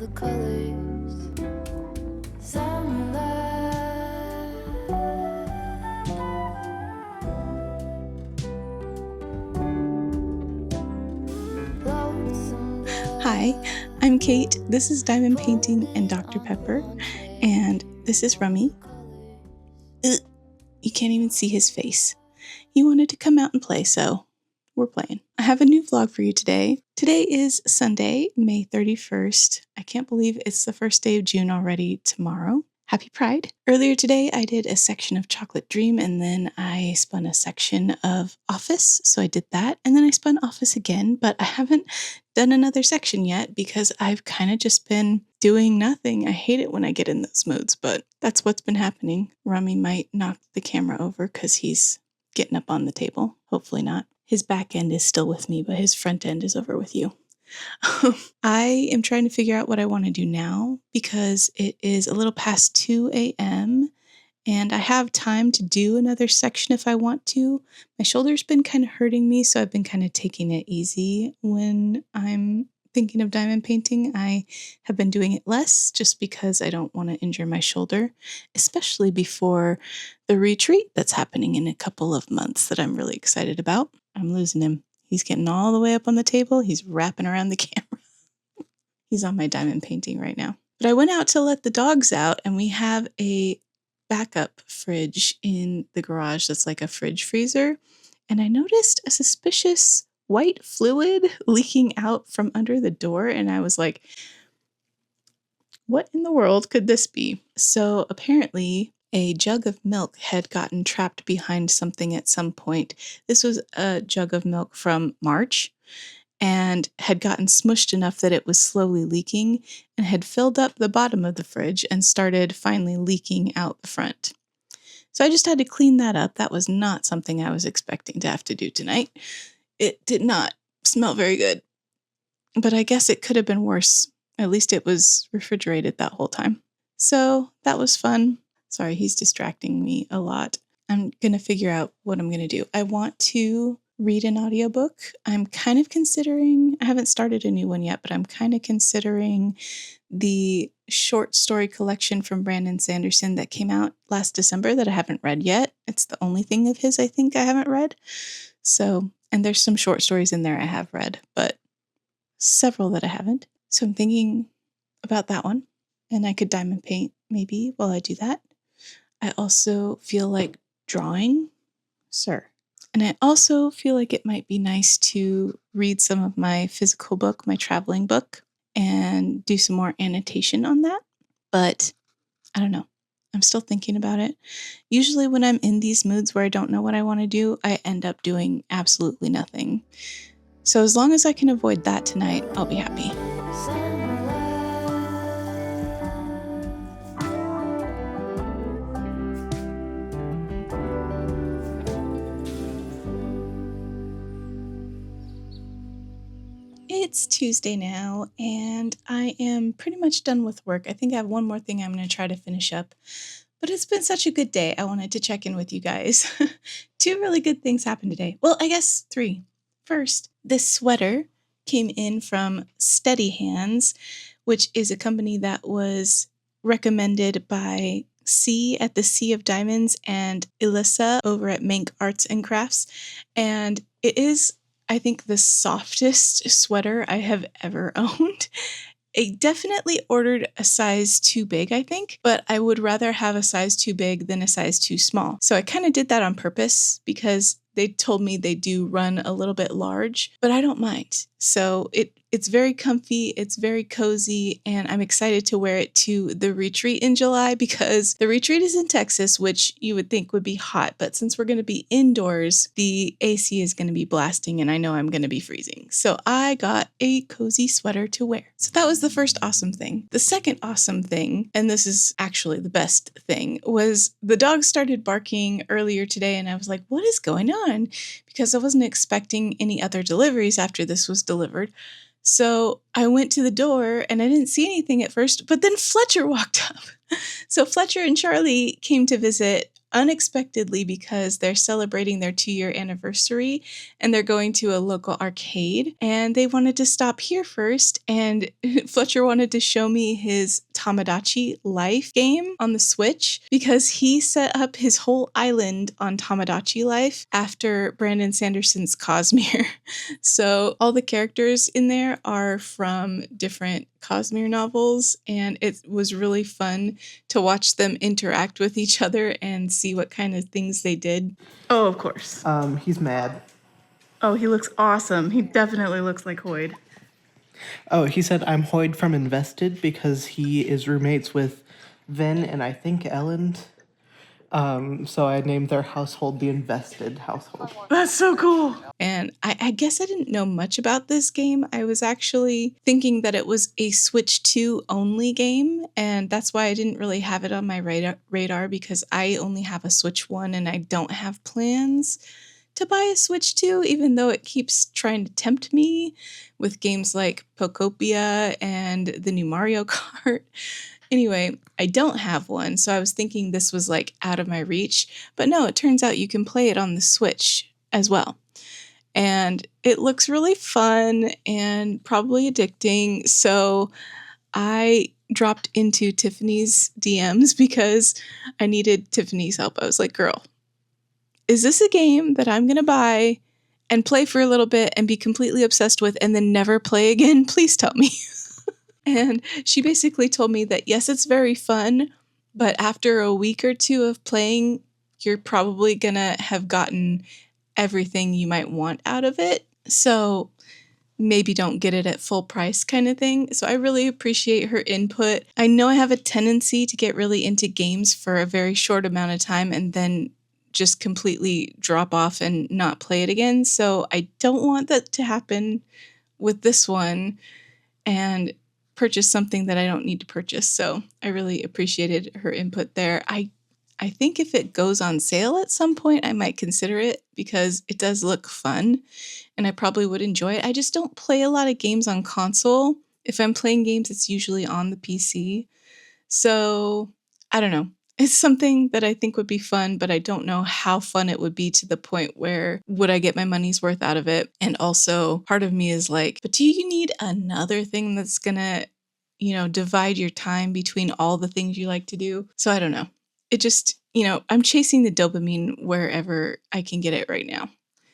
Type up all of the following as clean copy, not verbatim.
the colors. Hi, I'm Kate. This is Diamond Painting and Dr. Pepper, and this is Rummy. You can't even see his face. He wanted to come out and play, so we're playing. I have a new vlog for you today. Today is Sunday, May 31st. I can't believe it's the first day of June already tomorrow. Happy Pride. Earlier today, I did a section of Chocolate Dream, and then I spun a section of Office, so I did that. And then I spun Office again, but I haven't done another section yet because I've kind of just been doing nothing. I hate it when I get in those moods, but that's what's been happening. Rummy might knock the camera over because he's getting up on the table. Hopefully not. His back end is still with me, but his front end is over with you. I am trying to figure out what I want to do now because it is a little past 2 a.m. and I have time to do another section if I want to. My shoulder's been kind of hurting me, so I've been kind of taking it easy when I'm thinking of diamond painting. I have been doing it less just because I don't want to injure my shoulder, especially before the retreat that's happening in a couple of months that I'm really excited about. I'm losing him. He's getting all the way up on the table. He's wrapping around the camera. He's on my diamond painting right now. But I went out to let the dogs out, and we have a backup fridge in the garage that's like a fridge freezer. And I noticed a suspicious white fluid leaking out from under the door. And I was like, what in the world could this be? So apparently a jug of milk had gotten trapped behind something at some point. This was a jug of milk from March and had gotten smushed enough that it was slowly leaking and had filled up the bottom of the fridge and started finally leaking out the front. So I just had to clean that up. That was not something I was expecting to have to do tonight. It did not smell very good, but I guess it could have been worse. At least it was refrigerated that whole time. So that was fun. Sorry, he's distracting me a lot. I'm going to figure out what I'm going to do. I want to read an audiobook. I'm kind of considering, I haven't started a new one yet, but I'm kind of considering the short story collection from Brandon Sanderson that came out last December that I haven't read yet. It's the only thing of his I think I haven't read. So, and there's some short stories in there I have read, but several that I haven't. So I'm thinking about that one, and I could diamond paint maybe while I do that. I also feel like drawing, sir. And I also feel like it might be nice to read some of my physical book, my traveling book, and do some more annotation on that. But I don't know. I'm still thinking about it. Usually when I'm in these moods where I don't know what I want to do, I end up doing absolutely nothing. So as long as I can avoid that tonight, I'll be happy. It's Tuesday now, and I am pretty much done with work. I think I have one more thing I'm going to try to finish up, but it's been such a good day. I wanted to check in with you guys. 2 really good things happened today. Well, I guess 3. First, this sweater came in from Steady Hands, which is a company that was recommended by C at the Sea of Diamonds and Elissa over at Mank Arts and Crafts. And it is, I think, the softest sweater I have ever owned. I definitely ordered a size too big, I think, but I would rather have a size too big than a size too small. So I kind of did that on purpose because they told me they do run a little bit large, but I don't mind. So it's very comfy, it's very cozy, and I'm excited to wear it to the retreat in July because the retreat is in Texas, which you would think would be hot, but since we're going to be indoors, the AC is going to be blasting and I know I'm going to be freezing. So I got a cozy sweater to wear. So that was the first awesome thing. The second awesome thing, and this is actually the best thing, was the dog started barking earlier today and I was like, what is going on? Because I wasn't expecting any other deliveries after this was delivered. So I went to the door and I didn't see anything at first, but then Fletcher walked up. So Fletcher and Charlie came to visit unexpectedly because they're celebrating their 2-year anniversary and they're going to a local arcade, and they wanted to stop here first, and Fletcher wanted to show me his Tamagotchi Life game on the Switch because he set up his whole island on Tamagotchi Life after Brandon Sanderson's Cosmere. So all the characters in there are from different Cosmere novels, and it was really fun to watch them interact with each other and see what kind of things they did. Oh, of course. He's mad. Oh, he looks awesome. He definitely looks like Hoyd. Oh, he said I'm Hoyd from Invested because he is roommates with Vin and I think Ellen. So I named their household the Invested household. That's so cool. And I guess I didn't know much about this game. I was actually thinking that it was a Switch 2 only game, and that's why I didn't really have it on my radar because I only have a Switch 1 and I don't have plans to buy a Switch 2, even though it keeps trying to tempt me with games like Pokopia and the new Mario Kart. Anyway, I don't have one, so I was thinking this was like out of my reach, but no, it turns out you can play it on the Switch as well. And it looks really fun and probably addicting, so I dropped into Tiffany's DMs because I needed Tiffany's help. I was like, girl, is this a game that I'm going to buy and play for a little bit and be completely obsessed with and then never play again? Please tell me. And she basically told me that, yes, it's very fun, but after a week or two of playing, you're probably going to have gotten everything you might want out of it. So maybe don't get it at full price kind of thing. So I really appreciate her input. I know I have a tendency to get really into games for a very short amount of time and then just completely drop off and not play it again. So I don't want that to happen with this one and purchase something that I don't need to purchase. So I really appreciated her input there. I think if it goes on sale at some point, I might consider it because it does look fun and I probably would enjoy it. I just don't play a lot of games on console. If I'm playing games, it's usually on the PC. So I don't know. It's something that I think would be fun, but I don't know how fun it would be to the point where would I get my money's worth out of it? And also part of me is like, but do you need another thing that's gonna, divide your time between all the things you like to do? So I don't know. It just, I'm chasing the dopamine wherever I can get it right now.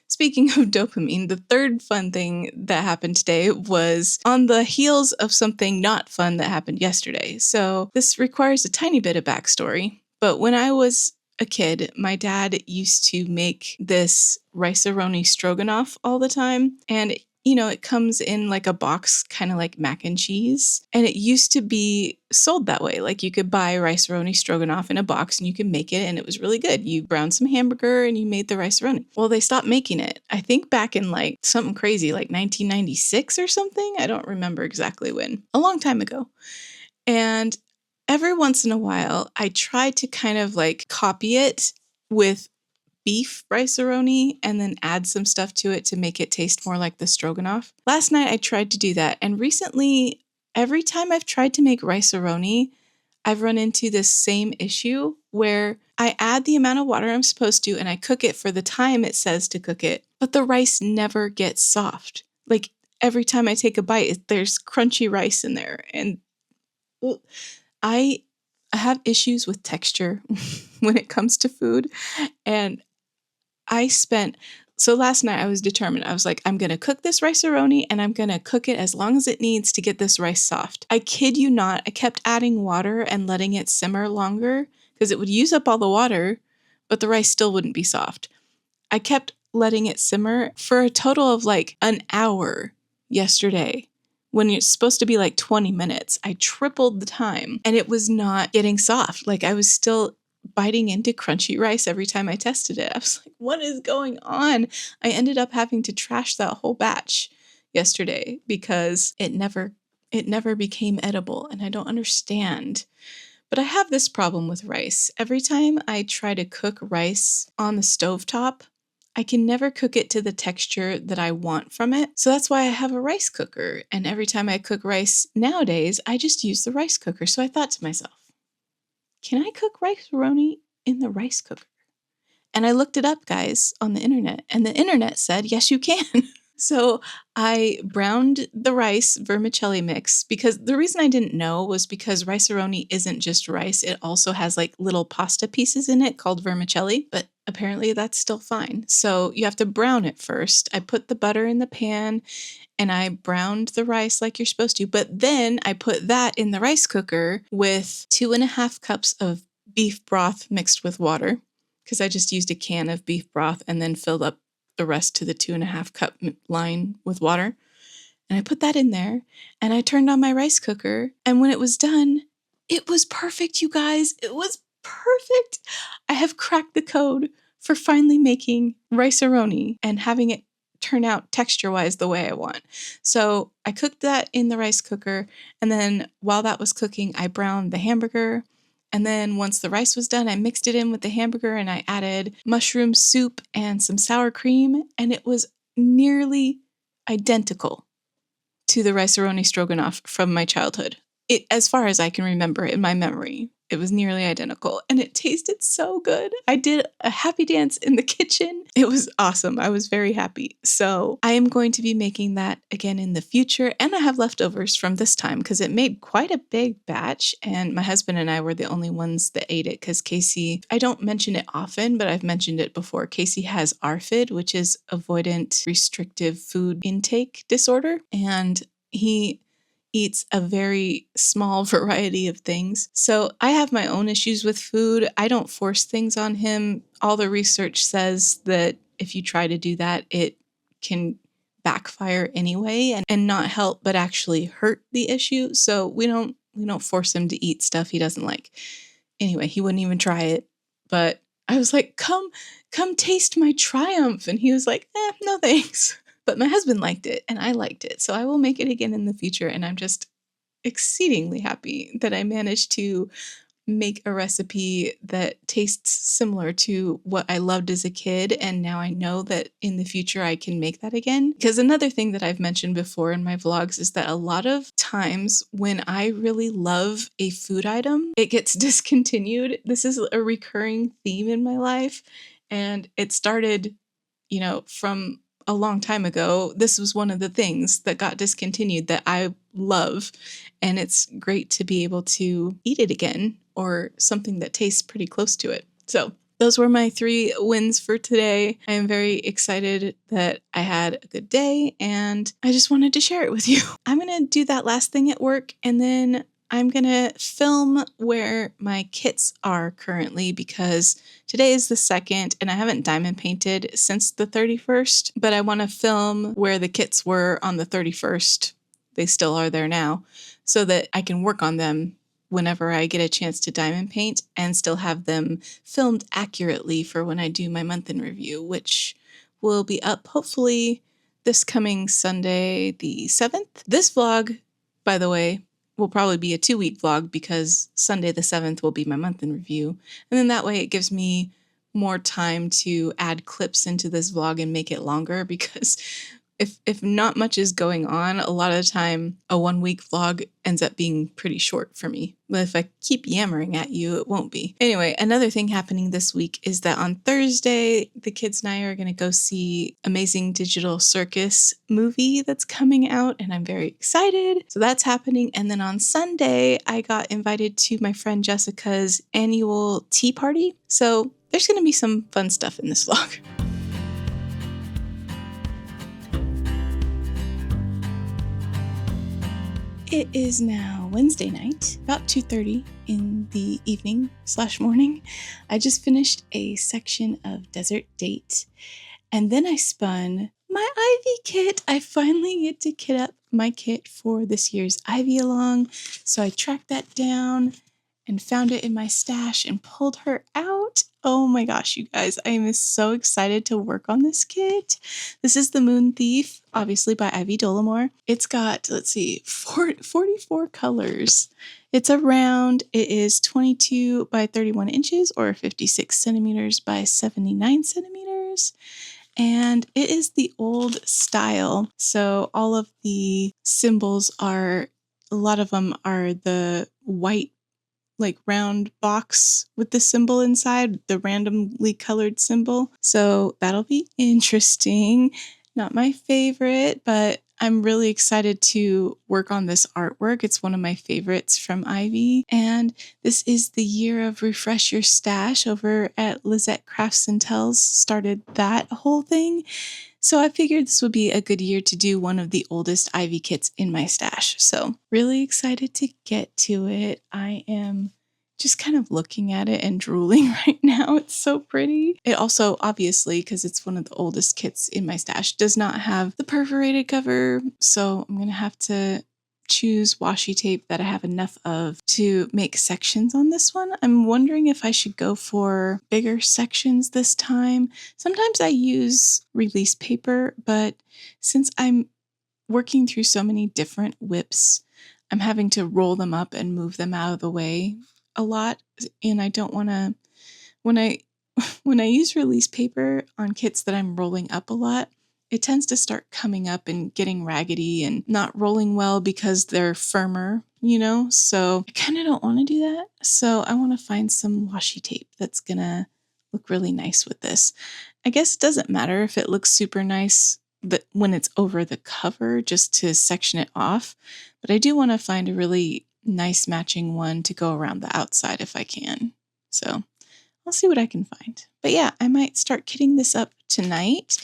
Speaking of dopamine, the third fun thing that happened today was on the heels of something not fun that happened yesterday. So this requires a tiny bit of backstory. But when I was a kid, my dad used to make this rice-a-roni stroganoff all the time. And it comes in like a box, kind of like mac and cheese. And it used to be sold that way. Like you could buy rice-a-roni stroganoff in a box and you could make it and it was really good. You browned some hamburger and you made the rice-a-roni. Well, they stopped making it. I think back in like something crazy, like 1996 or something. I don't remember exactly when. A long time ago. And every once in a while, I try to kind of like copy it with beef rice-a-roni and then add some stuff to it to make it taste more like the stroganoff. Last night I tried to do that, and recently every time I've tried to make rice-a-roni, I've run into this same issue where I add the amount of water I'm supposed to and I cook it for the time it says to cook it, but the rice never gets soft. Like every time I take a bite, there's crunchy rice in there, and I have issues with texture when it comes to food, and so last night I was determined. I was like, I'm going to cook this rice-a-roni and I'm going to cook it as long as it needs to get this rice soft. I kid you not, I kept adding water and letting it simmer longer because it would use up all the water, but the rice still wouldn't be soft. I kept letting it simmer for a total of like an hour yesterday when it's supposed to be like 20 minutes. I tripled the time and it was not getting soft. Like I was still biting into crunchy rice every time I tested it. I was like, what is going on? I ended up having to trash that whole batch yesterday because it never became edible, and I don't understand. But I have this problem with rice. Every time I try to cook rice on the stovetop, I can never cook it to the texture that I want from it. So that's why I have a rice cooker. And every time I cook rice nowadays, I just use the rice cooker. So I thought to myself, can I cook rice-a-roni in the rice cooker? And I looked it up, guys, on the internet, and the internet said, yes, you can. So I browned the rice vermicelli mix because the reason I didn't know was because rice-a-roni isn't just rice. It also has like little pasta pieces in it called vermicelli, but apparently that's still fine. So you have to brown it first. I put the butter in the pan and I browned the rice like you're supposed to, but then I put that in the rice cooker with 2.5 cups of beef broth mixed with water because I just used a can of beef broth and then filled up the rest to the 2.5 cup line with water. And I put that in there and I turned on my rice cooker. And when it was done, it was perfect, you guys. It was perfect. I have cracked the code for finally making rice-a-roni and having it turn out texture-wise the way I want. So I cooked that in the rice cooker. And then while that was cooking, I browned the hamburger. And then once the rice was done, I mixed it in with the hamburger and I added mushroom soup and some sour cream. And it was nearly identical to the rice-a-roni stroganoff from my childhood. As far as I can remember in my memory, it was nearly identical and it tasted so good. I did a happy dance in the kitchen. It was awesome. I was very happy. So I am going to be making that again in the future. And I have leftovers from this time because it made quite a big batch. And my husband and I were the only ones that ate it because Casey, I don't mention it often, but I've mentioned it before. Casey has ARFID, which is avoidant restrictive food intake disorder. And he eats a very small variety of things. So I have my own issues with food. I don't force things on him. All the research says that if you try to do that, it can backfire anyway and not help but actually hurt the issue. So we don't force him to eat stuff he doesn't like. Anyway, he wouldn't even try it. But I was like, come taste my triumph. And he was like, no thanks. But my husband liked it and I liked it. So I will make it again in the future. And I'm just exceedingly happy that I managed to make a recipe that tastes similar to what I loved as a kid. And now I know that in the future I can make that again. Because another thing that I've mentioned before in my vlogs is that a lot of times when I really love a food item, it gets discontinued. This is a recurring theme in my life. And it started, from a long time ago. This was one of the things that got discontinued that I love. And it's great to be able to eat it again or something that tastes pretty close to it. So those were my 3 wins for today. I am very excited that I had a good day and I just wanted to share it with you. I'm going to do that last thing at work and then I'm going to film where my kits are currently because today is the 2nd and I haven't diamond painted since the 31st, but I want to film where the kits were on the 31st. They still are there now so that I can work on them whenever I get a chance to diamond paint and still have them filmed accurately for when I do my month in review, which will be up hopefully this coming Sunday, the 7th. This vlog, by the way, will probably be a 2-week vlog because Sunday the 7th will be my month in review. And then that way it gives me more time to add clips into this vlog and make it longer because if not much is going on, a lot of the time a 1-week vlog ends up being pretty short for me. But if I keep yammering at you, it won't be. Anyway, another thing happening this week is that on Thursday, the kids and I are going to go see Amazing Digital Circus movie that's coming out, and I'm very excited. So that's happening. And then on Sunday, I got invited to my friend Jessica's annual tea party. So there's going to be some fun stuff in this vlog. It is now Wednesday night, about 2:30 in the evening/morning. I just finished a section of Desert Date, and then I spun my Ivy kit. I finally get to kit up my kit for this year's Ivy Along, so I tracked that down and found it in my stash and pulled her out. Oh my gosh, you guys, I am so excited to work on this kit. This is the Moon Thief, obviously by Ivy Dollamore. It's got, 44 colors. It's a round. It is 22 by 31 inches or 56 centimeters by 79 centimeters. And it is the old style. So all of the symbols a lot of them are the white like round box with the symbol inside, the randomly colored symbol. So that'll be interesting. Not my favorite, but I'm really excited to work on this artwork. It's one of my favorites from Ivy. And this is the year of Refresh Your Stash over at Lizette Crafts and Tells, started that whole thing. So I figured this would be a good year to do one of the oldest Ivy kits in my stash. So really excited to get to it. I am just kind of looking at it and drooling right now. It's so pretty. It also, obviously, because it's one of the oldest kits in my stash, does not have the perforated cover. So I'm going to have to choose washi tape that I have enough of to make sections on this one. I'm wondering if I should go for bigger sections this time. Sometimes I use release paper, but since I'm working through so many different whips, I'm having to roll them up and move them out of the way a lot. And I don't want to, when I when I use release paper on kits that I'm rolling up a lot, it tends to start coming up and getting raggedy and not rolling well because they're firmer, you know? So I kind of don't want to do that. So I want to find some washi tape that's going to look really nice with this. I guess it doesn't matter if it looks super nice when it's over the cover, just to section it off. But I do want to find a really nice matching one to go around the outside if I can. So I'll see what I can find. But yeah, I might start kitting this up tonight.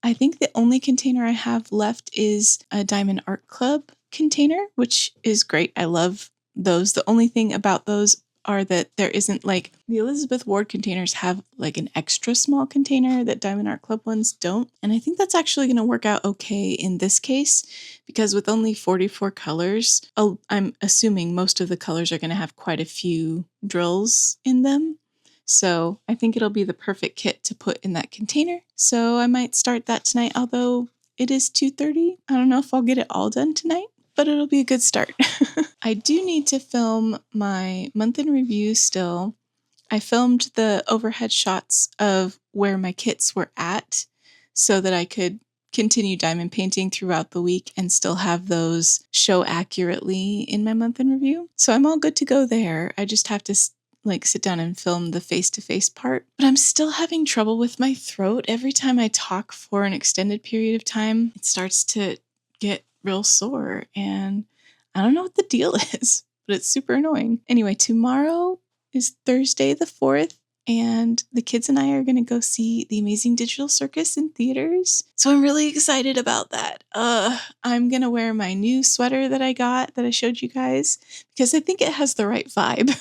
I think the only container I have left is a Diamond Art Club container, which is great. I love those. The only thing about those are that there isn't like the Elizabeth Ward containers have like an extra small container that Diamond Art Club ones don't. And I think that's actually going to work out okay in this case because with only 44 colors, I'm assuming most of the colors are going to have quite a few drills in them. So I think it'll be the perfect kit to put in that container. So I might start that tonight, although it is 2:30. I don't know if I'll get it all done tonight, but it'll be a good start. I do need to film my month in review still. I filmed the overhead shots of where my kits were at so that I could continue diamond painting throughout the week and still have those show accurately in my month in review. So I'm all good to go there. I just have to sit down and film the face-to-face part. But I'm still having trouble with my throat. Every time I talk for an extended period of time, it starts to get real sore. And I don't know what the deal is, but it's super annoying. Anyway, tomorrow is Thursday the 4th. And the kids and I are going to go see The Amazing Digital Circus in theaters. So I'm really excited about that. I'm going to wear my new sweater that I got that I showed you guys because I think it has the right vibe.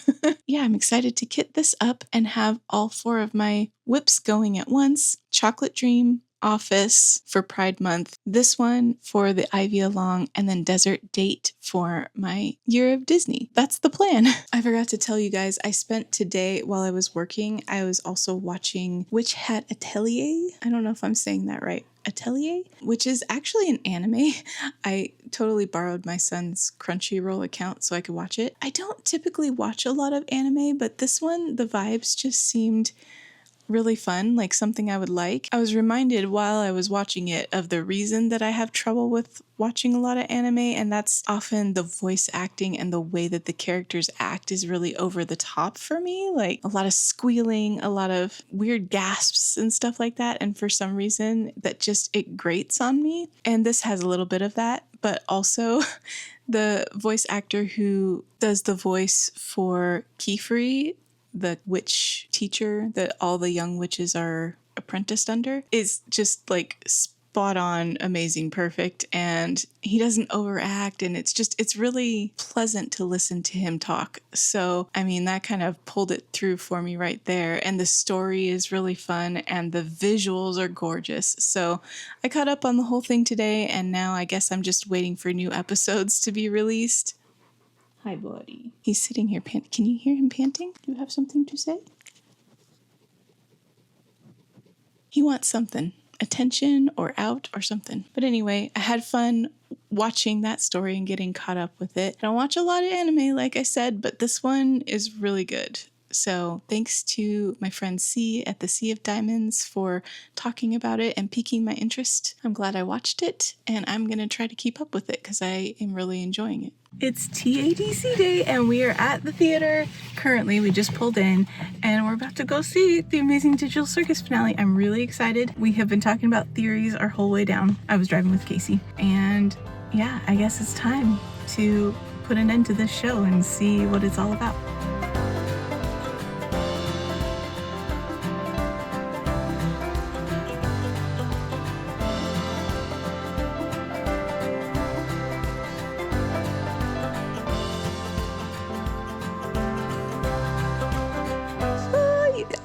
Yeah, I'm excited to kit this up and have all 4 of my whips going at once. Chocolate Dream, Office for Pride Month, this one for the Ivy Along, and then Desert Date for my Year of Disney. That's the plan. I forgot to tell you guys, I spent today while I was working, I was also watching Witch Hat Atelier. I don't know if I'm saying that right. Atelier, which is actually an anime. I totally borrowed my son's Crunchyroll account so I could watch it. I don't typically watch a lot of anime, but this one, the vibes just seemed really fun, like something I would like. I was reminded while I was watching it of the reason that I have trouble with watching a lot of anime, and that's often the voice acting and the way that the characters act is really over the top for me. Like a lot of squealing, a lot of weird gasps and stuff like that. And for some reason it grates on me. And this has a little bit of that, but also the voice actor who does the voice for Kefri, the witch teacher that all the young witches are apprenticed under, is just like spot on, amazing, perfect. And he doesn't overact. And it's really pleasant to listen to him talk. So, I mean, that kind of pulled it through for me right there. And the story is really fun and the visuals are gorgeous. So I caught up on the whole thing today. And now I guess I'm just waiting for new episodes to be released. Hi, buddy. He's sitting here panting. Can you hear him panting? Do you have something to say? He wants something. Attention or out or something. But anyway, I had fun watching that story and getting caught up with it. I don't watch a lot of anime, like I said, but this one is really good. So thanks to my friend C at the Sea of Diamonds for talking about it and piquing my interest. I'm glad I watched it, and I'm going to try to keep up with it because I am really enjoying it. It's TADC day, and we are at the theater. Currently, we just pulled in, and we're about to go see the Amazing Digital Circus finale. I'm really excited. We have been talking about theories our whole way down. I was driving with Casey, and yeah, I guess it's time to put an end to this show and see what it's all about.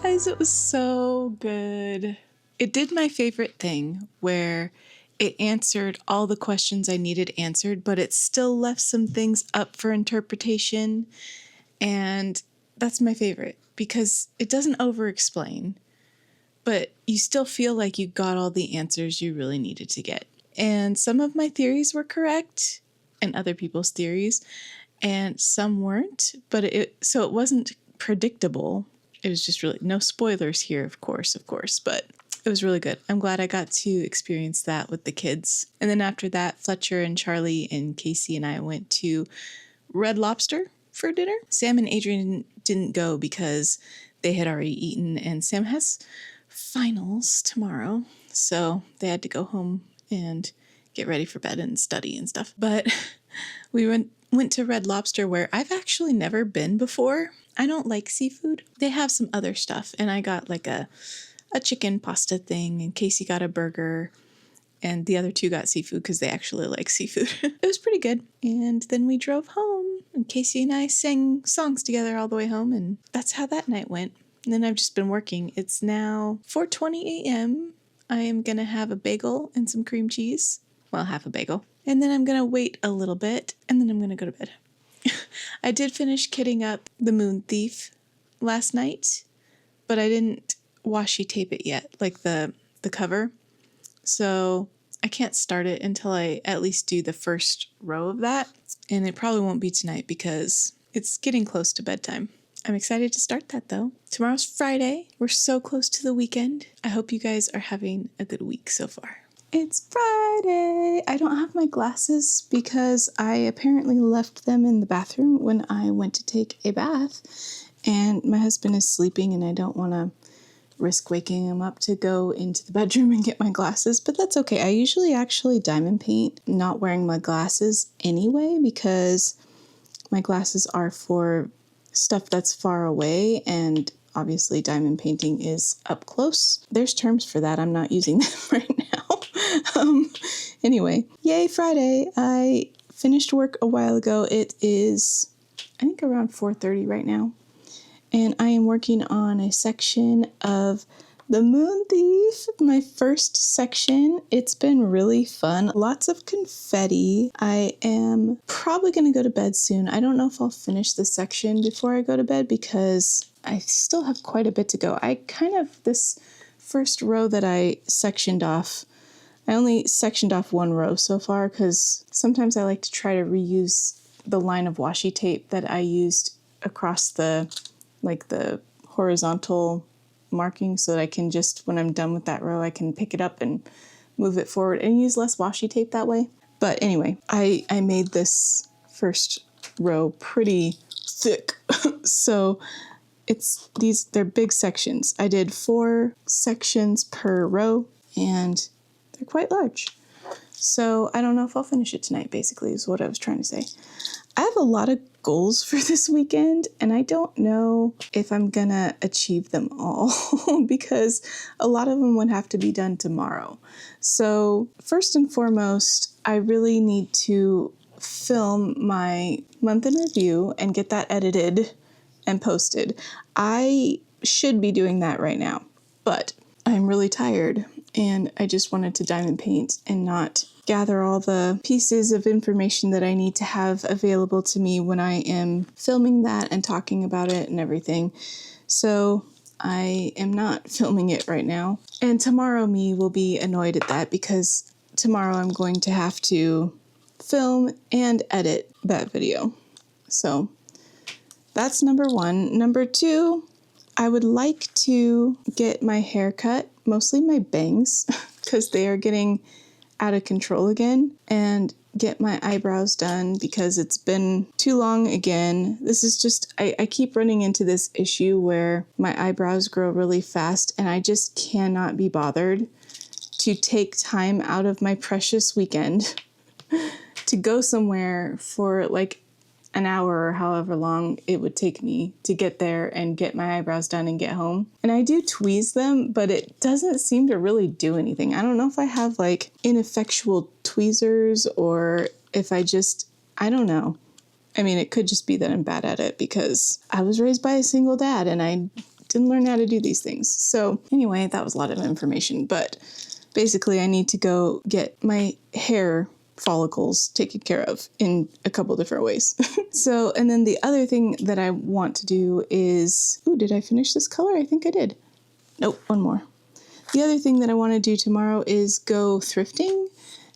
Guys, it was so good. It did my favorite thing where it answered all the questions I needed answered, but it still left some things up for interpretation. And that's my favorite because it doesn't over-explain, but you still feel like you got all the answers you really needed to get. And some of my theories were correct and other people's theories, and some weren't, but it wasn't predictable. It was just really, no spoilers here, of course, but it was really good. I'm glad I got to experience that with the kids. And then after that, Fletcher and Charlie and Casey and I went to Red Lobster for dinner. Sam and Adrian didn't go because they had already eaten, and Sam has finals tomorrow, so they had to go home and get ready for bed and study and stuff. But we went to Red Lobster, where I've actually never been before. I don't like seafood. They have some other stuff, and I got like a chicken pasta thing, and Casey got a burger, and the other two got seafood because they actually like seafood. It was pretty good. And then we drove home, and Casey and I sang songs together all the way home, and that's how that night went. And then I've just been working. It's now 4:20 a.m. I am going to have a bagel and some cream cheese. Well, half a bagel. And then I'm going to wait a little bit, and then I'm going to go to bed. I did finish kitting up The Moon Thief last night, but I didn't washi tape it yet, like the cover. So I can't start it until I at least do the first row of that. And it probably won't be tonight because it's getting close to bedtime. I'm excited to start that though. Tomorrow's Friday. We're so close to the weekend. I hope you guys are having a good week so far. It's Friday. I don't have my glasses because I apparently left them in the bathroom when I went to take a bath, and my husband is sleeping and I don't want to risk waking him up to go into the bedroom and get my glasses, but that's okay. I usually actually diamond paint not wearing my glasses anyway because my glasses are for stuff that's far away, and obviously diamond painting is up close. There's terms for that. I'm not using them right now. Anyway, yay Friday. I finished work a while ago. It is, I think, around 4:30 right now. And I am working on a section of The Moon Thief, my first section. It's been really fun. Lots of confetti. I am probably going to go to bed soon. I don't know if I'll finish the section before I go to bed because I still have quite a bit to go. This first row that I sectioned off, I only sectioned off one row so far because sometimes I like to try to reuse the line of washi tape that I used across the horizontal marking so that I can just, when I'm done with that row, I can pick it up and move it forward and use less washi tape that way. But anyway, I made this first row pretty thick. So they're big sections. I did 4 sections per row and they're quite large. So I don't know if I'll finish it tonight, basically, is what I was trying to say. I have a lot of goals for this weekend, and I don't know if I'm gonna achieve them all because a lot of them would have to be done tomorrow. So first and foremost, I really need to film my month in review and get that edited and posted. I should be doing that right now, but I'm really tired and I just wanted to diamond paint and not gather all the pieces of information that I need to have available to me when I am filming that and talking about it and everything. So I am not filming it right now. And tomorrow me will be annoyed at that because tomorrow I'm going to have to film and edit that video. So that's number one. Number two, I would like to get my hair cut, mostly my bangs, because they are getting out of control again, and get my eyebrows done because it's been too long again. This is just, I keep running into this issue where my eyebrows grow really fast and I just cannot be bothered to take time out of my precious weekend to go somewhere for like an hour or however long it would take me to get there and get my eyebrows done and get home. And I do tweeze them, but it doesn't seem to really do anything. I don't know if I have like ineffectual tweezers or if I don't know. I mean, it could just be that I'm bad at it because I was raised by a single dad and I didn't learn how to do these things. So anyway, that was a lot of information, but basically I need to go get my hair follicles taken care of in a couple different ways. So, and then the other thing that I want to do is, did I finish this color? I think I did. Nope, one more. The other thing that I want to do tomorrow is go thrifting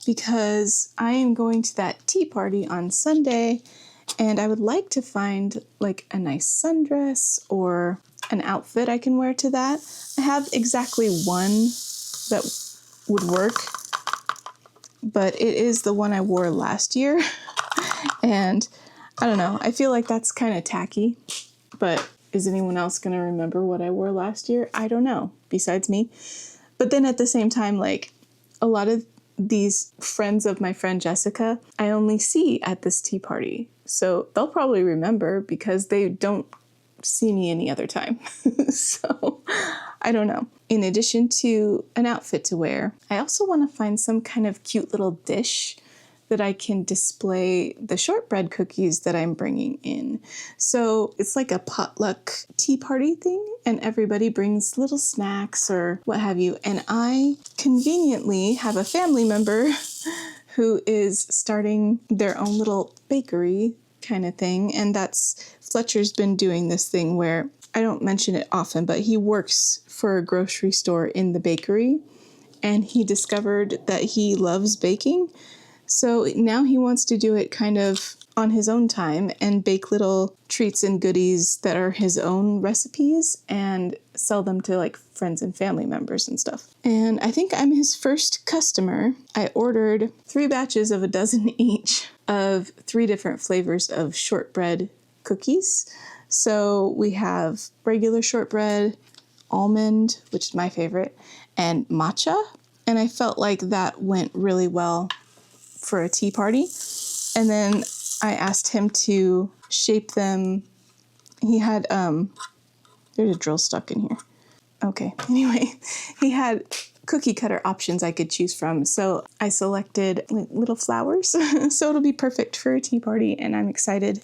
because I am going to that tea party on Sunday and I would like to find like a nice sundress or an outfit I can wear to that. I have exactly one that would work, but it is the one I wore last year. And I don't know, I feel like that's kind of tacky, but is anyone else going to remember what I wore last year? I don't know, besides me. But then at the same time, like a lot of these friends of my friend Jessica, I only see at this tea party. So they'll probably remember because they don't see me any other time. So I don't know. In addition to an outfit to wear, I also want to find some kind of cute little dish that I can display the shortbread cookies that I'm bringing in. So it's like a potluck tea party thing, and everybody brings little snacks or what have you. And I conveniently have a family member who is starting their own little bakery kind of thing. And that's Fletcher's been doing this thing where I don't mention it often, but he works for a grocery store in the bakery and he discovered that he loves baking. So now he wants to do it kind of on his own time and bake little treats and goodies that are his own recipes and sell them to like friends and family members and stuff. And I think I'm his first customer. I ordered 3 batches of a dozen each of 3 different flavors of shortbread cookies. So we have regular shortbread, almond, which is my favorite, and matcha. And I felt like that went really well for a tea party. And then I asked him to shape them. He had, there's a drill stuck in here. Okay, anyway, he had cookie cutter options I could choose from. So I selected little flowers. So it'll be perfect for a tea party. And I'm excited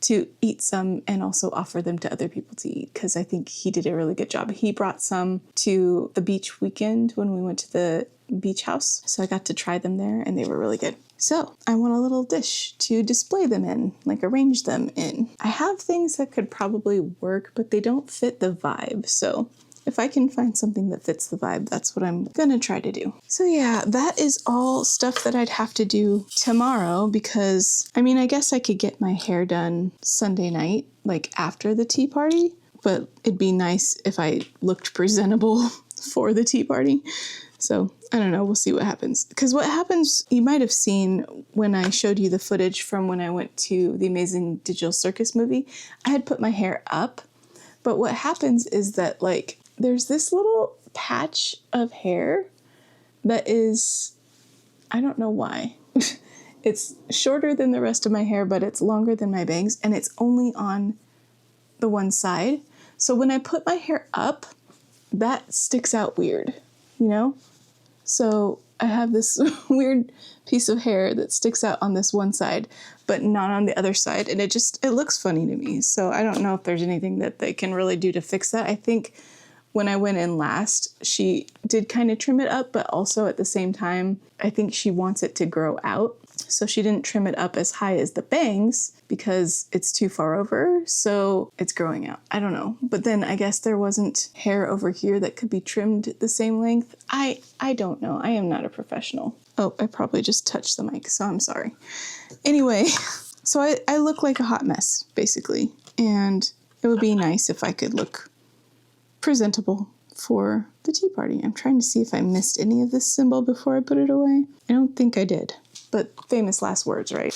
to eat some and also offer them to other people to eat because I think he did a really good job. He brought some to the beach weekend when we went to the beach house. So I got to try them there and they were really good. So I want a little dish to display them in, like arrange them in. I have things that could probably work, but they don't fit the vibe. So if I can find something that fits the vibe, that's what I'm gonna try to do. So yeah, that is all stuff that I'd have to do tomorrow because, I mean, I guess I could get my hair done Sunday night, like after the tea party, but it'd be nice if I looked presentable for the tea party. So I don't know, we'll see what happens. Because what happens, you might have seen when I showed you the footage from when I went to the Amazing Digital Circus movie, I had put my hair up, but what happens is that like, there's this little patch of hair that is, I don't know why. It's shorter than the rest of my hair, but it's longer than my bangs, and it's only on the one side. So when I put my hair up, that sticks out weird, you know? So I have this weird piece of hair that sticks out on this one side, but not on the other side. And it looks funny to me. So I don't know if there's anything that they can really do to fix that. I think when I went in last, she did kind of trim it up, but also at the same time, I think she wants it to grow out. So she didn't trim it up as high as the bangs because it's too far over. So it's growing out. I don't know. But then I guess there wasn't hair over here that could be trimmed the same length. I don't know. I am not a professional. Oh, I probably just touched the mic, so I'm sorry. Anyway, so I look like a hot mess, basically. And it would be nice if I could look presentable for the tea party. I'm trying to see if I missed any of this symbol before I put it away. I don't think I did, but famous last words, right?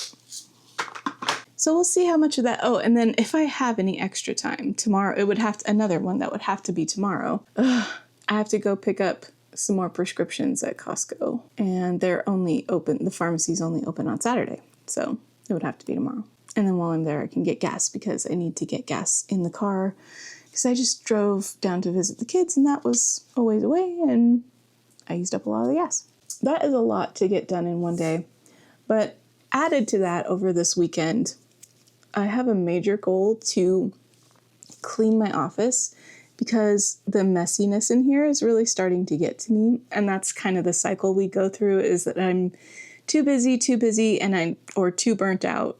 So we'll see how much of that. Oh, and then if I have any extra time tomorrow, it would have to, another one that would have to be tomorrow. I have to go pick up some more prescriptions at Costco, and they're only open, the pharmacy's only open on Saturday. So it would have to be tomorrow. And then while I'm there, I can get gas because I need to get gas in the car because I just drove down to visit the kids and that was a ways away and I used up a lot of the gas. That is a lot to get done in one day. But added to that over this weekend, I have a major goal to clean my office because the messiness in here is really starting to get to me. And that's kind of the cycle we go through, is that I'm too busy, or too burnt out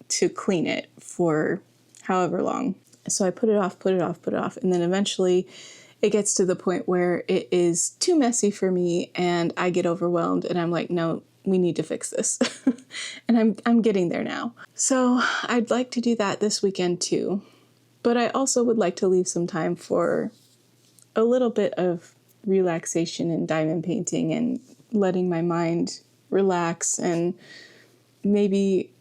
to clean it for however long. So I put it off. And then eventually it gets to the point where it is too messy for me and I get overwhelmed and I'm like, no, we need to fix this. And I'm getting there now. So I'd like to do that this weekend too. But I also would like to leave some time for a little bit of relaxation and diamond painting and letting my mind relax and maybe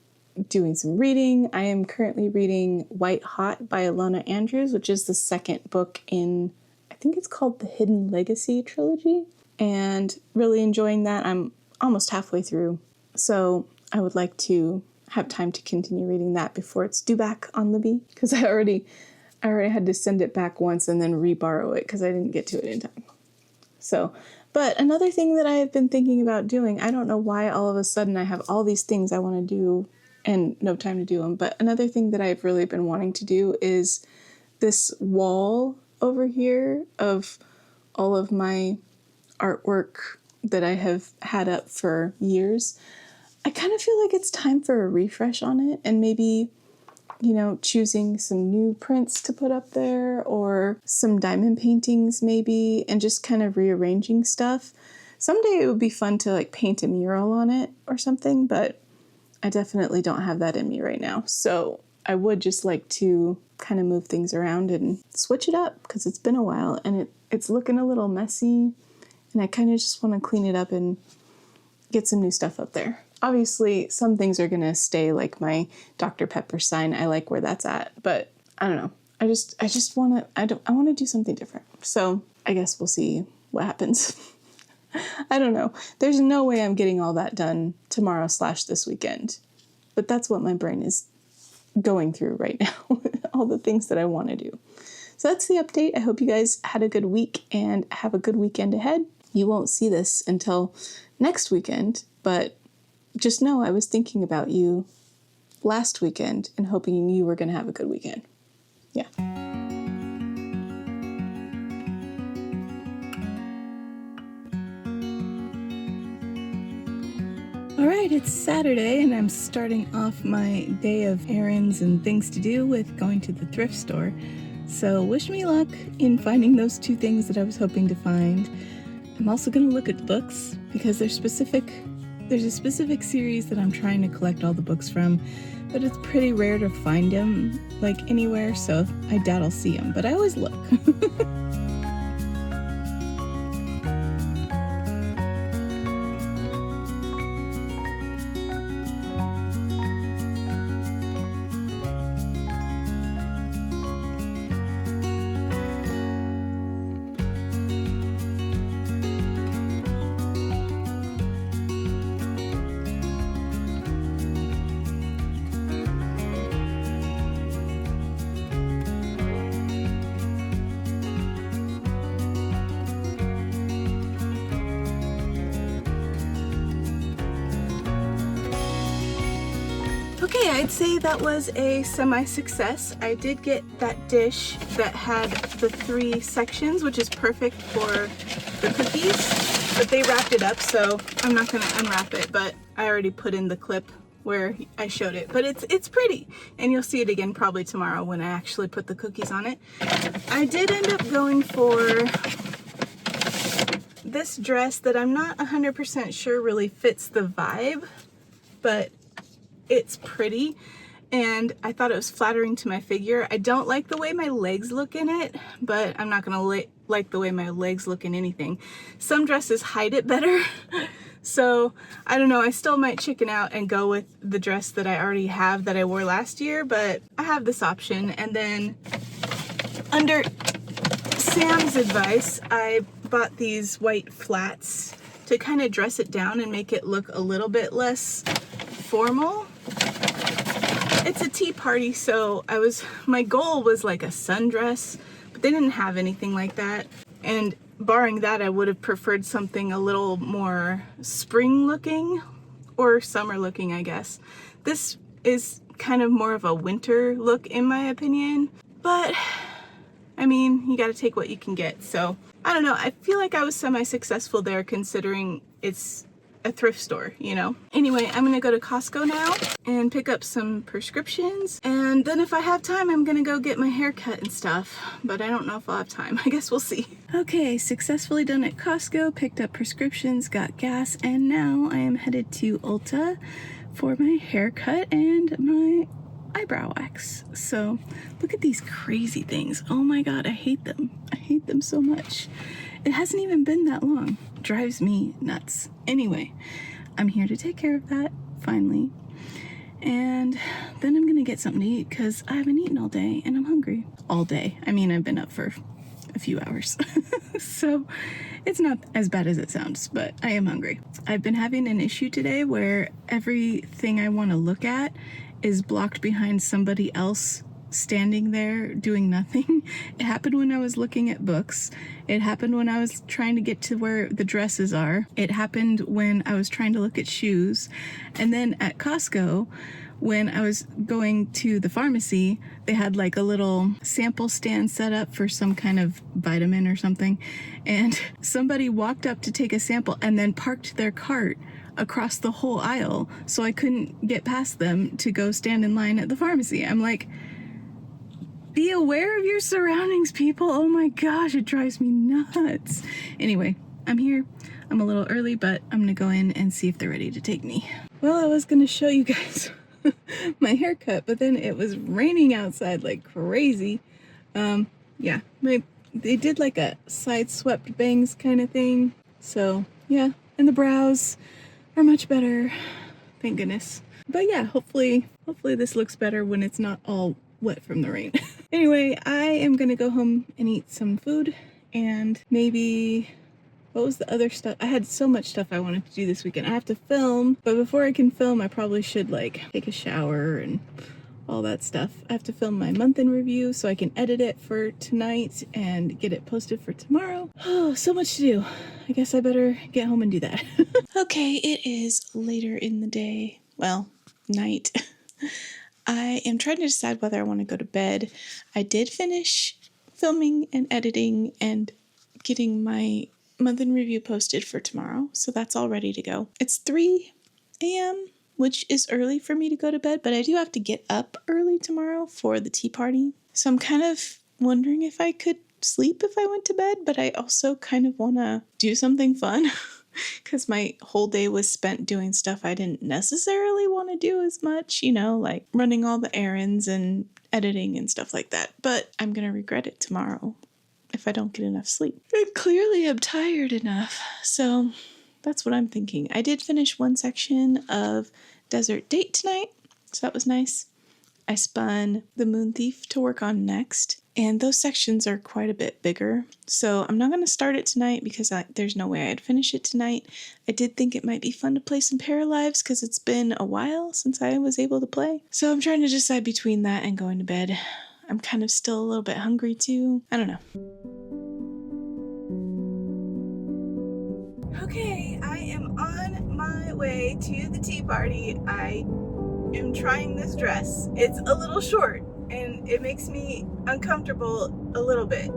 doing some reading. I am currently reading White Hot by Alona Andrews, which is the second book in, I think it's called the Hidden Legacy trilogy, and really enjoying that. I'm almost halfway through, so I would like to have time to continue reading that before it's due back on Libby, because I already had to send it back once and then re-borrow it because I didn't get to it in time. So, but another thing that I have been thinking about doing, I don't know why all of a sudden I have all these things I want to do and no time to do them, but another thing that I've really been wanting to do is this wall over here of all of my artwork that I have had up for years. I kind of feel like it's time for a refresh on it and maybe, choosing some new prints to put up there or some diamond paintings maybe, and just kind of rearranging stuff. Someday it would be fun to paint a mural on it or something, but I definitely don't have that in me right now. So I would just like to kind of move things around and switch it up because it's been a while and it's looking a little messy and I kind of just want to clean it up and get some new stuff up there. Obviously, some things are going to stay, like my Dr. Pepper sign. I like where that's at, but I don't know. I just want to, I want to do something different. So I guess we'll see what happens. I don't know. There's no way I'm getting all that done tomorrow / this weekend, but that's what my brain is going through right now. All the things that I want to do. So that's the update. I hope you guys had a good week and have a good weekend ahead. You won't see this until next weekend, but just know I was thinking about you last weekend and hoping you were going to have a good weekend. Yeah. All right, it's Saturday and I'm starting off my day of errands and things to do with going to the thrift store. So wish me luck in finding those 2 things that I was hoping to find. I'm also going to look at books because there's a specific series that I'm trying to collect all the books from, but it's pretty rare to find them anywhere, so I doubt I'll see them, but I always look. Okay, I'd say that was a semi-success. I did get that dish that had the 3 sections, which is perfect for the cookies, but they wrapped it up, so I'm not gonna unwrap it, but I already put in the clip where I showed it, but it's pretty, and you'll see it again probably tomorrow when I actually put the cookies on it. I did end up going for this dress that I'm not 100% sure really fits the vibe, but it's pretty. and I thought it was flattering to my figure. I don't like the way my legs look in it, but I'm not gonna like the way my legs look in anything. Some dresses hide it better. So I don't know, I still might chicken out and go with the dress that I already have that I wore last year, but I have this option. And then under Sam's advice, I bought these white flats to kind of dress it down and make it look a little bit less formal. It's a tea party, so my goal was like a sundress, but they didn't have anything like that. And barring that, I would have preferred something a little more spring looking or summer looking, I guess. This is kind of more of a winter look in my opinion, but I mean, you got to take what you can get. So I don't know, I feel like I was semi-successful there considering it's a thrift store, you know? Anyway, I'm gonna go to Costco now and pick up some prescriptions, and then if I have time, I'm gonna go get my hair cut and stuff, but I don't know if I'll have time. I guess we'll see. Okay, successfully done at Costco, picked up prescriptions, got gas, and now I am headed to Ulta for my haircut and my eyebrow wax. So look at these crazy things. Oh my god, I hate them. I hate them so much. It hasn't even been that long. Drives me nuts. Anyway, I'm here to take care of that finally, and then I'm gonna get something to eat because I haven't eaten all day and I'm hungry. All day. I mean, I've been up for a few hours. So it's not as bad as it sounds, but I am hungry. I've been having an issue today where everything I want to look at is blocked behind somebody else standing there doing nothing. It happened when I was looking at books. It happened when I was trying to get to where the dresses are. It happened when I was trying to look at shoes. And then at Costco, when I was going to the pharmacy, they had like a little sample stand set up for some kind of vitamin or something. And somebody walked up to take a sample and then parked their cart across the whole aisle, so I couldn't get past them to go stand in line at the pharmacy. I'm like, be aware of your surroundings, people. Oh my gosh, it drives me nuts. Anyway, I'm here. I'm a little early, but I'm gonna go in and see if they're ready to take me. Well, I was gonna show you guys my haircut, but then it was raining outside like crazy. Yeah, they did like a side swept bangs kind of thing. So yeah, and the brows are much better, thank goodness. But yeah, hopefully this looks better when it's not all wet from the rain. Anyway, I am gonna go home and eat some food, and maybe, what was the other stuff? I had so much stuff I wanted to do this weekend. I have to film, but before I can film, I probably should like take a shower and all that stuff. I have to film my month in review so I can edit it for tonight and get it posted for tomorrow. Oh, so much to do. I guess I better get home and do that. Okay, it is later in the day. Well, night. I am trying to decide whether I want to go to bed. I did finish filming and editing and getting my month in review posted for tomorrow, so that's all ready to go. It's 3 a.m., which is early for me to go to bed, but I do have to get up early tomorrow for the tea party. So I'm kind of wondering if I could sleep if I went to bed, but I also kind of want to do something fun because my whole day was spent doing stuff I didn't necessarily want to do as much, you know, like running all the errands and editing and stuff like that. But I'm going to regret it tomorrow if I don't get enough sleep. I clearly am tired enough, so that's what I'm thinking. I did finish one section of Desert Date tonight, so that was nice. I spun The Moon Thief to work on next, and those sections are quite a bit bigger, so I'm not going to start it tonight because there's no way I'd finish it tonight. I did think it might be fun to play some Paralives because it's been a while since I was able to play, so I'm trying to decide between that and going to bed. I'm kind of still a little bit hungry too. I don't know. Okay, I am on my way to the tea party. I am trying this dress. It's a little short and it makes me uncomfortable a little bit.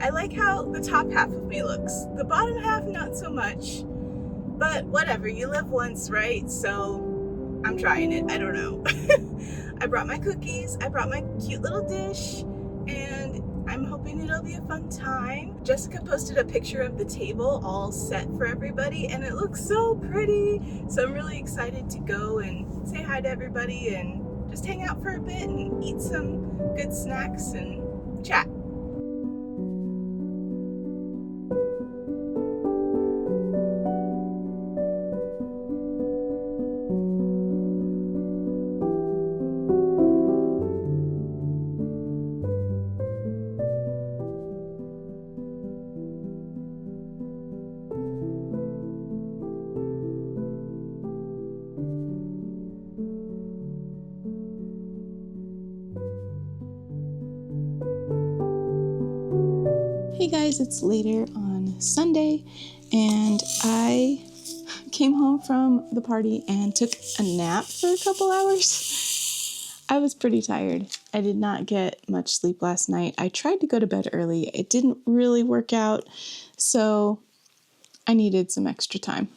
I like how the top half of me looks. The bottom half, not so much. But whatever, you live once, right? So I'm trying it. I don't know. I brought my cookies. I brought my cute little dish. And I'm hoping it'll be a fun time. Jessica posted a picture of the table all set for everybody and it looks so pretty. So I'm really excited to go and say hi to everybody and just hang out for a bit and eat some good snacks and chat. Hey guys, it's later on Sunday, and I came home from the party and took a nap for a couple hours. I was pretty tired. I did not get much sleep last night. I tried to go to bed early. It didn't really work out, so I needed some extra time.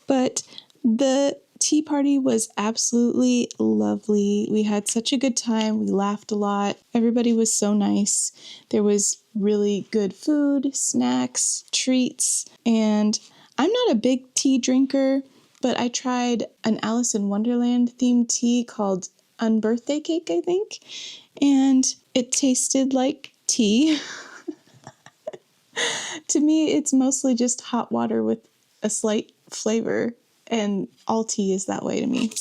But the tea party was absolutely lovely. We had such a good time. We laughed a lot. Everybody was so nice. There was really good food, snacks, treats, and I'm not a big tea drinker, but I tried an Alice in Wonderland themed tea called Unbirthday Cake, I think, and it tasted like tea. To me, it's mostly just hot water with a slight flavor, and all tea is that way to me.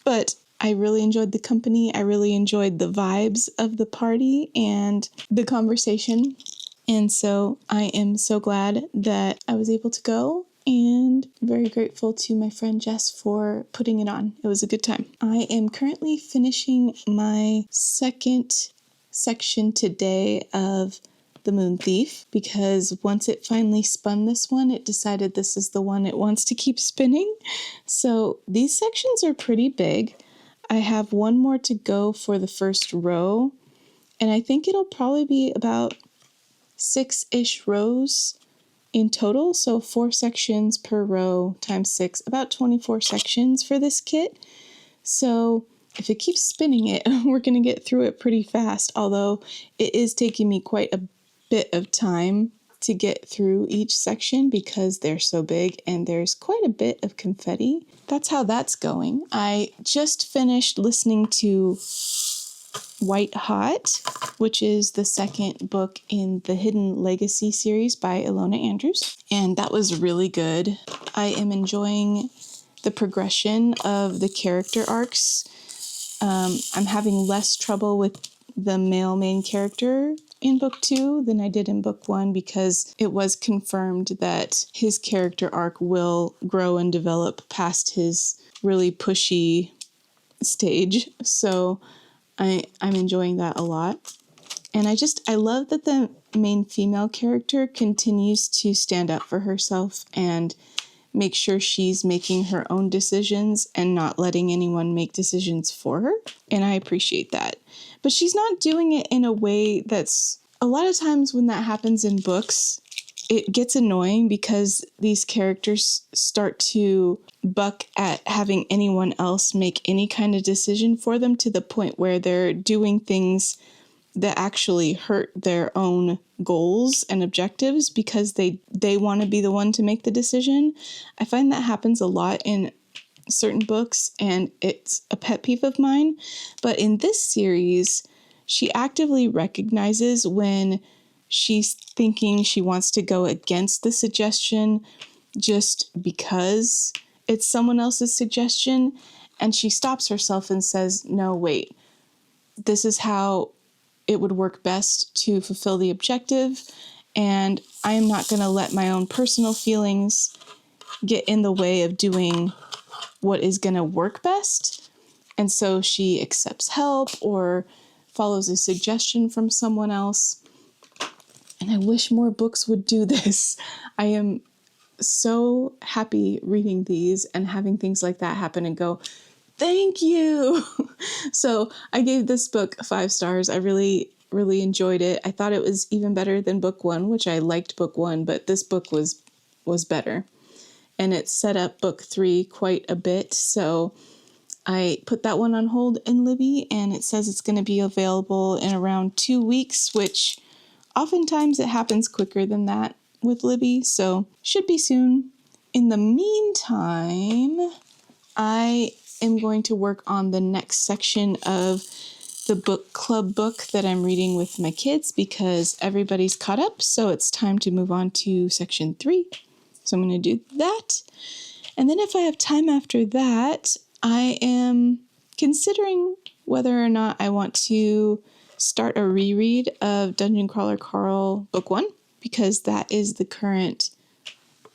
But I really enjoyed the company. I really enjoyed the vibes of the party and the conversation. And so I am so glad that I was able to go, and very grateful to my friend Jess for putting it on. It was a good time. I am currently finishing my second section today of The Moon Thief, because once it finally spun this one, it decided this is the one it wants to keep spinning. So these sections are pretty big. I have one more to go for the first row, and I think it'll probably be about 6-ish rows in total. So 4 sections per row times 6, about 24 sections for this kit. So if it keeps spinning it, we're going to get through it pretty fast, although it is taking me quite a bit of time to get through each section because they're so big and there's quite a bit of confetti. That's how that's going. I just finished listening to White Hot, which is the second book in the Hidden Legacy series by Ilona Andrews, and that was really good. I am enjoying the progression of the character arcs. I'm having less trouble with the male main character in book 2 than I did in book 1, because it was confirmed that his character arc will grow and develop past his really pushy stage. So I'm enjoying that a lot. And I love that the main female character continues to stand up for herself and make sure she's making her own decisions and not letting anyone make decisions for her. And I appreciate that. But she's not doing it in a way that's... A lot of times when that happens in books, it gets annoying because these characters start to buck at having anyone else make any kind of decision for them, to the point where they're doing things that actually hurt their own goals and objectives because they want to be the one to make the decision. I find that happens a lot in certain books, and it's a pet peeve of mine. But in this series, she actively recognizes when she's thinking she wants to go against the suggestion just because it's someone else's suggestion, and she stops herself and says, no, wait, this is how it would work best to fulfill the objective, and I am not going to let my own personal feelings get in the way of doing what is going to work best. And so she accepts help or follows a suggestion from someone else. And I wish more books would do this. I am so happy reading these and having things like that happen and go, thank you. So I gave this book 5 stars. I really, really enjoyed it. I thought it was even better than book 1, which I liked book 1, but this book was better. And it set up book 3 quite a bit. So I put that one on hold in Libby, and it says it's going to be available in around 2 weeks, which oftentimes it happens quicker than that with Libby. So should be soon. In the meantime, I am going to work on the next section of the book club book that I'm reading with my kids because everybody's caught up. So it's time to move on to section 3. So I'm going to do that. And then if I have time after that, I am considering whether or not I want to start a reread of Dungeon Crawler Carl Book 1, because that is the current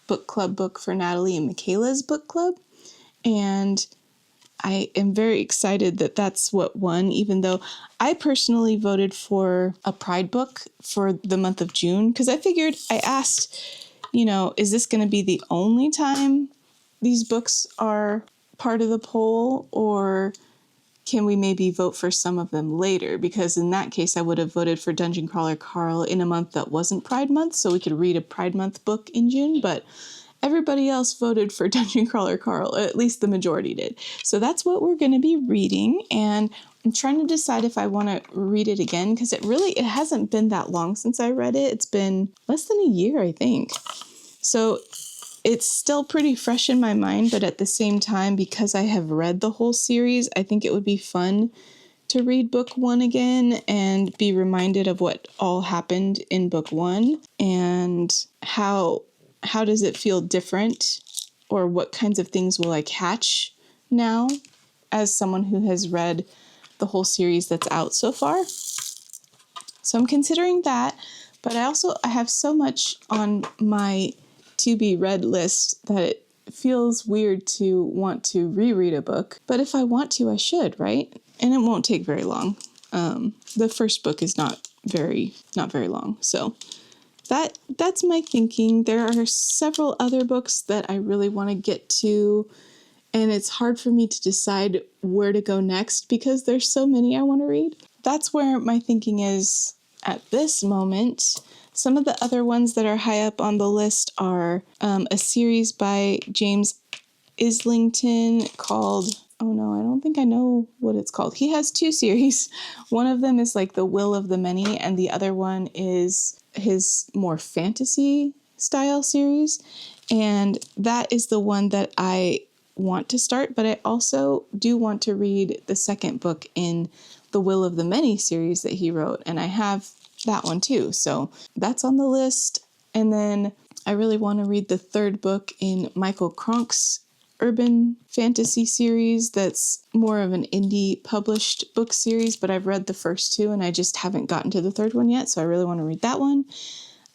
book club book for Natalie and Michaela's book club. And I am very excited that that's what won, even though I personally voted for a Pride book for the month of June, because I asked, is this going to be the only time these books are part of the poll, or can we maybe vote for some of them later? Because in that case, I would have voted for Dungeon Crawler Carl in a month that wasn't Pride Month, so we could read a Pride Month book in June, but everybody else voted for Dungeon Crawler Carl, at least the majority did. So that's what we're going to be reading, and I'm trying to decide if I want to read it again, because it hasn't been that long since I read it. It's been less than a year, I think. So it's still pretty fresh in my mind, but at the same time, because I have read the whole series, I think it would be fun to read book 1 again and be reminded of what all happened in book 1 and how does it feel different, or what kinds of things will I catch now as someone who has read the whole series that's out so far. So I'm considering that, but I have so much on my to be read list that it feels weird to want to reread a book. But if I want to, I should, right? And it won't take very long. The first book is not very long. So that's my thinking. There are several other books that I really want to get to, and it's hard for me to decide where to go next because there's so many I want to read. That's where my thinking is at this moment. Some of the other ones that are high up on the list are a series by James Islington called, oh no, I don't think I know what it's called. He has 2 series. One of them is like The Will of the Many, and the other one is his more fantasy style series. And that is the one that I want to start, but I also do want to read the second book in the Will of the Many series that he wrote, and I have that one too. So that's on the list. And then I really want to read the 3rd book in Michael Cronk's urban fantasy series that's more of an indie published book series, but I've read the first 2 and I just haven't gotten to the 3rd one yet, so I really want to read that one.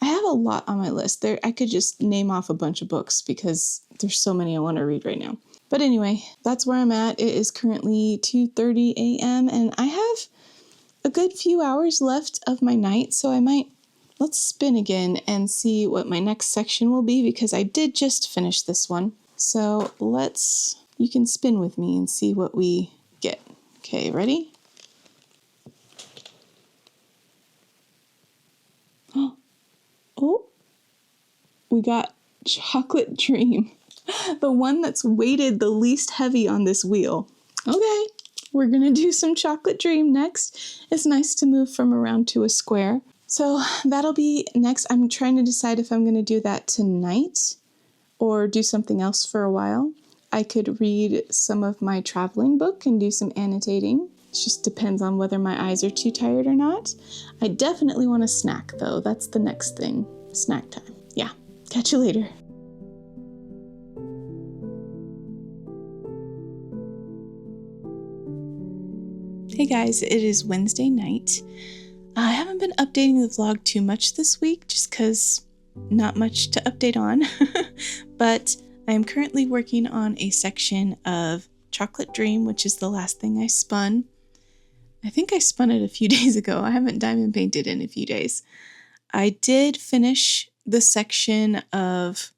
I have a lot on my list. I could just name off a bunch of books because there's so many I want to read right now. But anyway, that's where I'm at. It is currently 2:30 a.m. and I have a good few hours left of my night, so let's spin again and see what my next section will be, because I did just finish this one. So you can spin with me and see what we get. Okay, ready? Oh, we got Chocolate Dream, the one that's weighted the least heavy on this wheel. Okay, we're gonna do some Chocolate Dream next. It's nice to move from a round to a square. So that'll be next. I'm trying to decide if I'm gonna do that tonight or do something else for a while. I could read some of my traveling book and do some annotating. It just depends on whether my eyes are too tired or not. I definitely want a snack though. That's the next thing. Snack time. Yeah. Catch you later. Hey guys, it is Wednesday night. I haven't been updating the vlog too much this week just because not much to update on, but I am currently working on a section of Chocolate Dream, which is the last thing I spun. I think I spun it a few days ago. I haven't diamond painted in a few days. I did finish the section of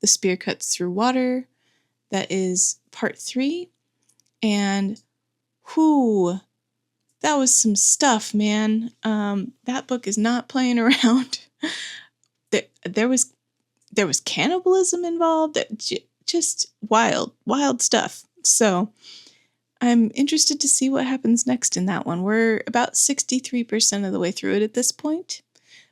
The Spear Cuts Through Water. That is part 3. And whoo, that was some stuff, man. That book is not playing around. There was cannibalism involved. Just wild stuff. So I'm interested to see what happens next in that one. We're about 63% of the way through it at this point.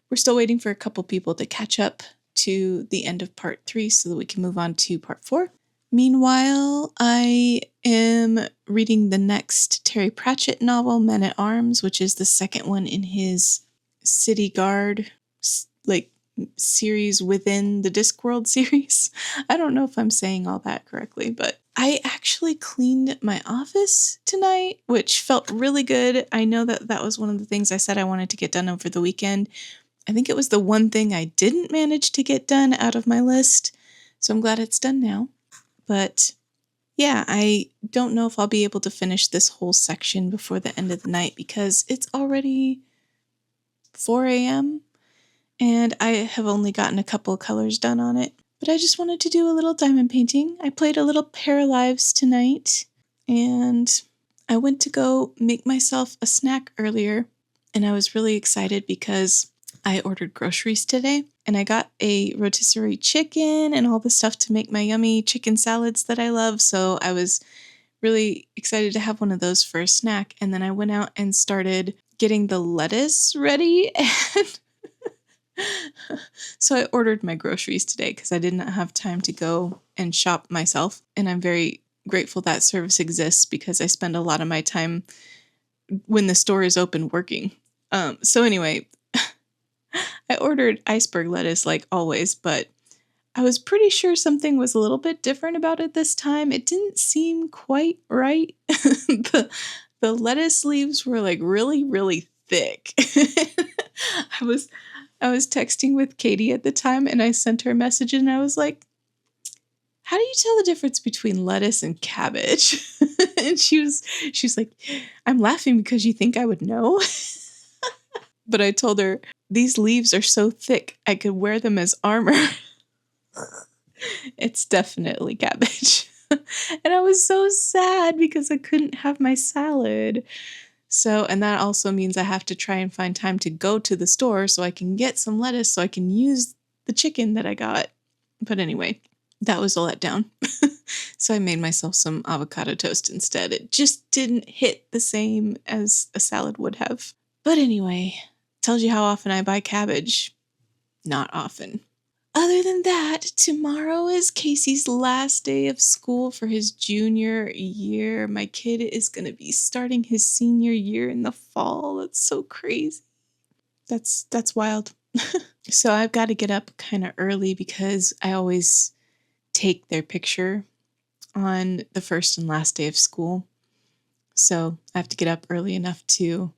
We're still waiting for a couple people to catch up to the end of part 3 so that we can move on to part 4. Meanwhile, I am reading the next Terry Pratchett novel, Men at Arms, which is the second one in his City Guard series within the Discworld series. I don't know if I'm saying all that correctly, but I actually cleaned my office tonight, which felt really good. I know that was one of the things I said I wanted to get done over the weekend. I think it was the one thing I didn't manage to get done out of my list, so I'm glad it's done now. But yeah, I don't know if I'll be able to finish this whole section before the end of the night because it's already 4 a.m. and I have only gotten a couple of colors done on it. But I just wanted to do a little diamond painting. I played a little Paralives tonight, and I went to go make myself a snack earlier, and I was really excited because I ordered groceries today, and I got a rotisserie chicken and all the stuff to make my yummy chicken salads that I love, so I was really excited to have one of those for a snack, and then I went out and started getting the lettuce ready, and so I ordered my groceries today because I did not have time to go and shop myself, and I'm very grateful that service exists because I spend a lot of my time when the store is open working. So anyway, I ordered iceberg lettuce like always, but I was pretty sure something was a little bit different about it this time. It didn't seem quite right. The lettuce leaves were like really, really thick. I was texting with Katie at the time, and I sent her a message, and I was like, how do you tell the difference between lettuce and cabbage? And she's like, I'm laughing because you think I would know. But I told her, these leaves are so thick, I could wear them as armor. It's definitely cabbage. And I was so sad because I couldn't have my salad. So, and that also means I have to try and find time to go to the store so I can get some lettuce so I can use the chicken that I got. But anyway, that was a letdown. So I made myself some avocado toast instead. It just didn't hit the same as a salad would have. But anyway, tells you how often I buy cabbage. Not often. Other than that, tomorrow is Casey's last day of school for his junior year. My kid is going to be starting his senior year in the fall. That's so crazy. That's wild. So I've got to get up kind of early because I always take their picture on the first and last day of school. So I have to get up early enough to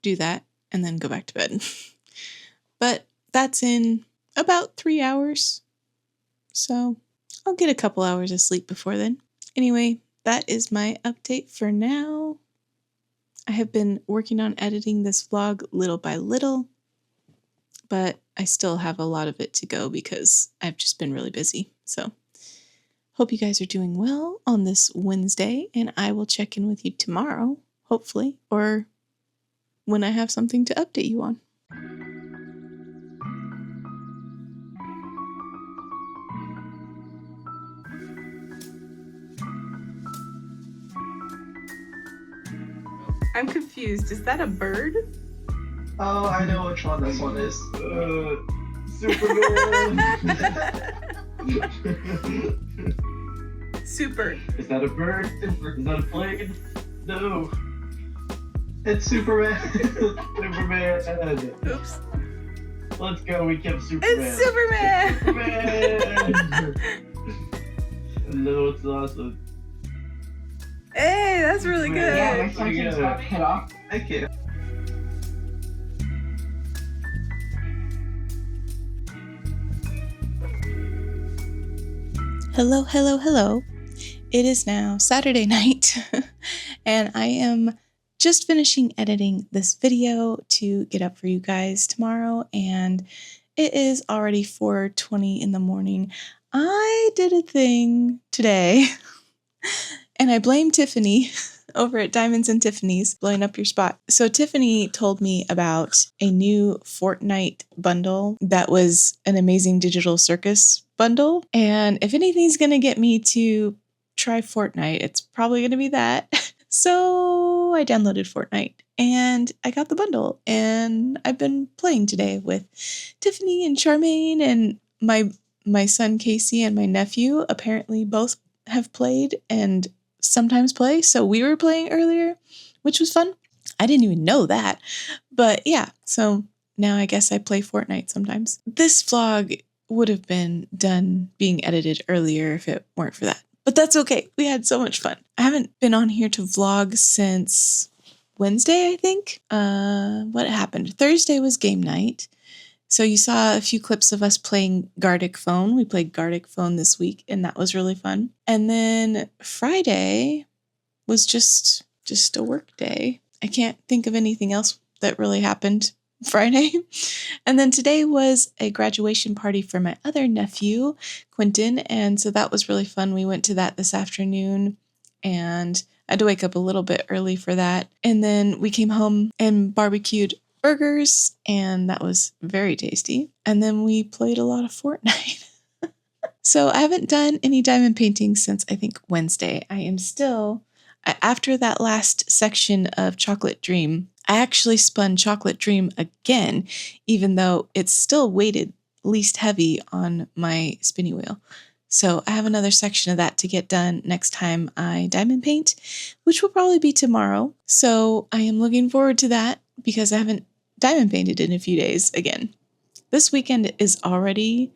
do that and then go back to bed. But that's in about 3 hours. So I'll get a couple hours of sleep before then. Anyway, that is my update for now. I have been working on editing this vlog little by little, but I still have a lot of it to go because I've just been really busy. So hope you guys are doing well on this Wednesday, and I will check in with you tomorrow, hopefully, or when I have something to update you on. I'm confused. Is that a bird? Oh, I know which one this one is. Superman! Super. Is that a bird? Is that a plane? No. It's Superman. Superman! Oops. Let's go, we kept Superman. It's Superman! Superman! No, it's awesome. Hey, that's really good. Yeah, next Pretty time good. head off. Thank you. Hello, hello, hello. It is now Saturday night, and I am just finishing editing this video to get up for you guys tomorrow, and it is already 4:20 in the morning. I did a thing today, and I blame Tiffany over at Diamonds and Tiffany's, blowing up your spot. So Tiffany told me about a new Fortnite bundle that was an amazing digital circus bundle. And if anything's going to get me to try Fortnite, it's probably going to be that. So I downloaded Fortnite and I got the bundle, and I've been playing today with Tiffany and Charmaine, and my son Casey and my nephew apparently both have played and sometimes play. So we were playing earlier, which was fun. I didn't even know that. But yeah, so now I guess I play Fortnite sometimes. This vlog would have been done being edited earlier if it weren't for that. But that's okay. We had so much fun. I haven't been on here to vlog since Wednesday, I think. What happened? Thursday was game night. So you saw a few clips of us playing Gartic Phone. We played Gartic Phone this week, and that was really fun. And then Friday was just a work day. I can't think of anything else that really happened Friday. And then today was a graduation party for my other nephew, Quentin, and so that was really fun. We went to that this afternoon, and I had to wake up a little bit early for that. And then we came home and barbecued burgers, and that was very tasty. And then we played a lot of Fortnite. So I haven't done any diamond painting since I think Wednesday. I am still, after that last section of Chocolate Dream, I actually spun Chocolate Dream again, even though it's still weighted least heavy on my spinny wheel. So I have another section of that to get done next time I diamond paint, which will probably be tomorrow. So I am looking forward to that because I haven't diamond painted in a few days again. This weekend is already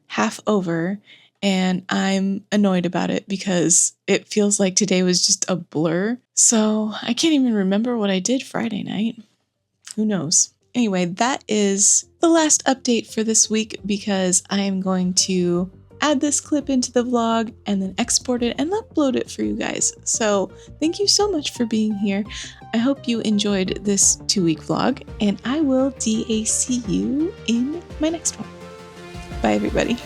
half over, and I'm annoyed about it because it feels like today was just a blur. So I can't even remember what I did Friday night. Who knows? Anyway, that is the last update for this week because I am going to add this clip into the vlog and then export it and upload it for you guys. So thank you so much for being here. I hope you enjoyed this 2-week vlog, and I will DAC you in my next one. Bye, everybody.